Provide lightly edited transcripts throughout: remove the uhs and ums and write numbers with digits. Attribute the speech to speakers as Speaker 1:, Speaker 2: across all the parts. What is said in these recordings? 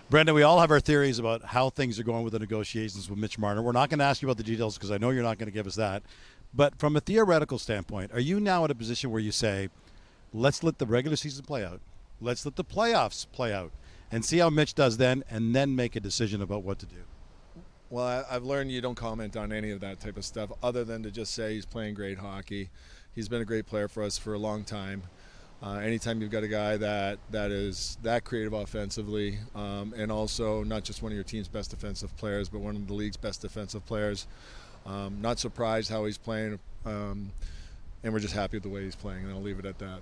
Speaker 1: Brendan, we all have our theories about how things are going with the negotiations with Mitch Marner. We're not going to ask you about the details because I know you're not going to give us that. But from a theoretical standpoint, are you now in a position where you say, let's let the regular season play out, let's let the playoffs play out, and see how Mitch does then, and then make a decision about what to do?
Speaker 2: Well, I've learned you don't comment on any of that type of stuff other than to just say he's playing great hockey. He's been a great player for us for a long time. Anytime you've got a guy that is that creative offensively, and also not just one of your team's best defensive players, but one of the league's best defensive players, not surprised how he's playing, and we're just happy with the way he's playing, and I'll leave it at that.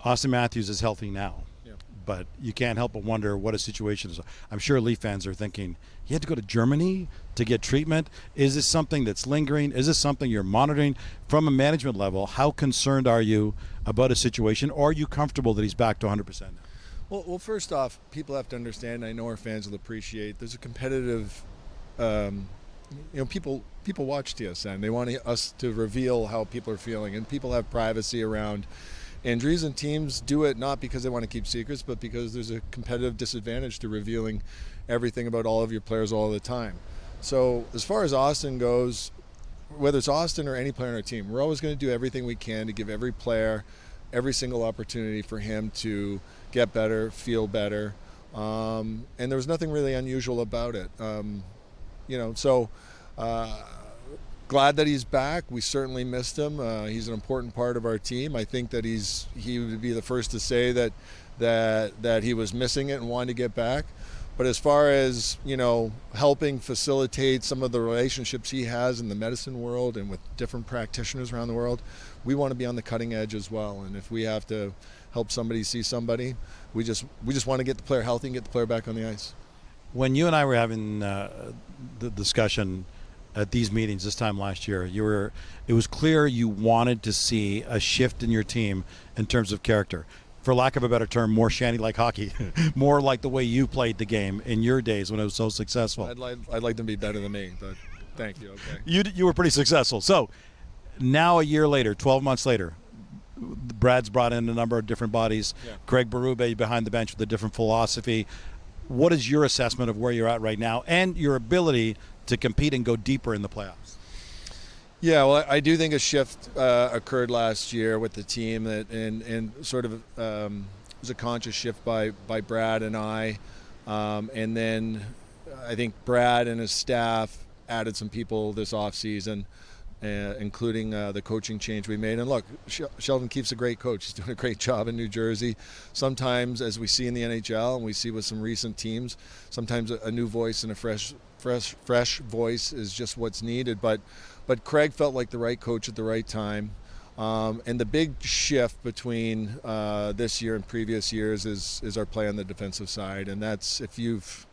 Speaker 1: Auston Matthews is healthy now,
Speaker 2: Yeah.
Speaker 1: but you can't help but wonder what his situation is. I'm sure Leaf fans are thinking, he had to go to Germany to get treatment. Is this something that's lingering? Is this something you're monitoring from a management level? How concerned are you about a situation, or are you comfortable that he's back to 100% now?
Speaker 2: Well, first off, people have to understand, I know our fans will appreciate, there's a competitive, people watch TSN. They want us to reveal how people are feeling, and people have privacy around injuries, and teams do it not because they want to keep secrets, but because there's a competitive disadvantage to revealing everything about all of your players all the time. So as far as Auston goes, whether it's Auston or any player on our team, we're always going to do everything we can to give every player every single opportunity for him to get better, feel better, and there was nothing really unusual about it. Glad that he's back. We certainly missed him. He's an important part of our team. I think that he would be the first to say that he was missing it and wanted to get back. But as far as, helping facilitate some of the relationships he has in the medicine world and with different practitioners around the world, we want to be on the cutting edge as well. And if we have to help somebody see somebody, we just want to get the player healthy and get the player back on the ice.
Speaker 1: When you and I were having the discussion at these meetings this time last year, it was clear you wanted to see a shift in your team in terms of character. For lack of a better term, more shanty-like hockey, more like the way you played the game in your days when it was so successful.
Speaker 2: I'd like them to be better than me, but thank you. Okay.
Speaker 1: You were pretty successful. So now a year later, 12 months later, Brad's brought in a number of different bodies. Yeah. Craig Berube behind the bench with a different philosophy. What is your assessment of where you're at right now and your ability to compete and go deeper in the playoffs?
Speaker 2: Yeah, well, I do think a shift occurred last year with the team, and sort of was a conscious shift by Brad and I, and then I think Brad and his staff added some people this offseason, including the coaching change we made. And look, Sheldon Keefe's a great coach. He's doing a great job in New Jersey. Sometimes, as we see in the NHL and we see with some recent teams, sometimes a new voice and a fresh voice is just what's needed. But Craig felt like the right coach at the right time. And the big shift between this year and previous years is our play on the defensive side. And that's, if you've,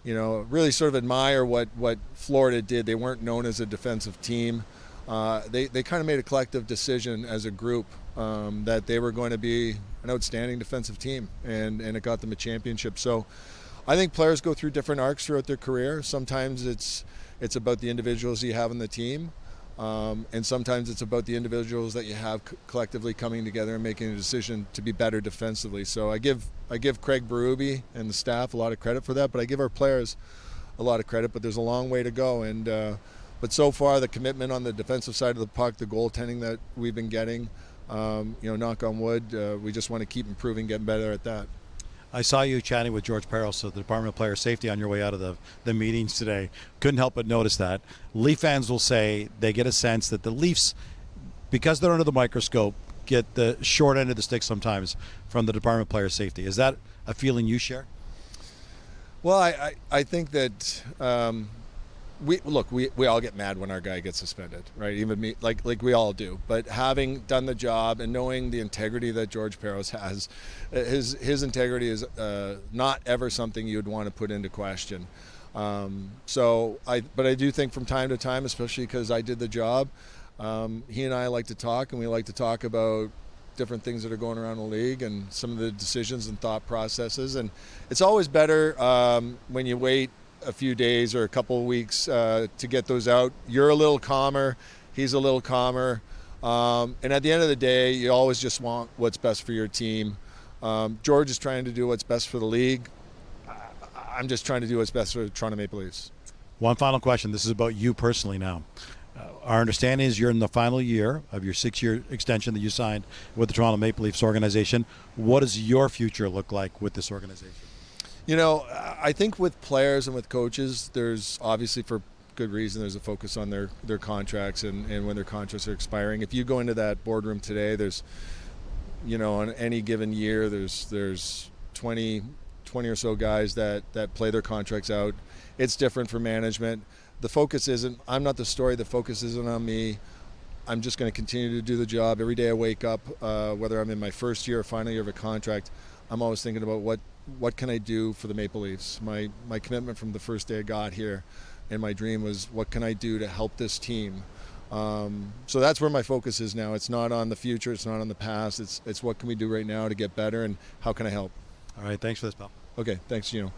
Speaker 2: really sort of admire what Florida did. They weren't known as a defensive team. They kind of made a collective decision as a group that they were going to be an outstanding defensive team, and it got them a championship. So I think players go through different arcs throughout their career. Sometimes it's about the individuals you have on the team, and sometimes it's about the individuals that you have collectively coming together and making a decision to be better defensively. So I give Craig Berube and the staff a lot of credit for that, but I give our players a lot of credit. But there's a long way to go, and but so far the commitment on the defensive side of the puck, the goaltending that we've been getting, knock on wood, we just want to keep improving, getting better at that.
Speaker 1: I saw you chatting with George Peros of the Department of Player Safety on your way out of the meetings today. Couldn't help but notice that. Leaf fans will say they get a sense that the Leafs, because they're under the microscope, get the short end of the stick sometimes from the Department of Player Safety. Is that a feeling you share?
Speaker 2: Well, I think that we all get mad when our guy gets suspended, right? Even me, like we all do. But having done the job and knowing the integrity that George Peros has, his integrity is not ever something you'd want to put into question. But I do think from time to time, especially because I did the job, he and I like to talk, and we like to talk about different things that are going around the league and some of the decisions and thought processes. And it's always better when you wait a few days or a couple of weeks to get those out. You're a little calmer, he's a little calmer, and at the end of the day, you always just want what's best for your team. George is trying to do what's best for the league. I'm just trying to do what's best for the Toronto Maple Leafs.
Speaker 1: One final question. This is about you personally now. Our understanding is you're in the final year of your 6-year extension that you signed with the Toronto Maple Leafs organization. What does your future look like with this organization?
Speaker 2: I think with players and with coaches, there's obviously, for good reason, there's a focus on their contracts and when their contracts are expiring. If you go into that boardroom today, there's, on any given year, there's 20 or so guys that play their contracts out. It's different for management. The focus isn't, I'm not the story, the focus isn't on me. I'm just going to continue to do the job. Every day I wake up, whether I'm in my first year or final year of a contract, I'm always thinking about what can I do for the Maple Leafs. My commitment from the first day I got here and my dream was, what can I do to help this team? So that's where my focus is now. It's not on the future, it's not on the past, it's what can we do right now to get better and how can I help?
Speaker 1: All right, thanks for this, pal.
Speaker 2: Okay, thanks, Gino.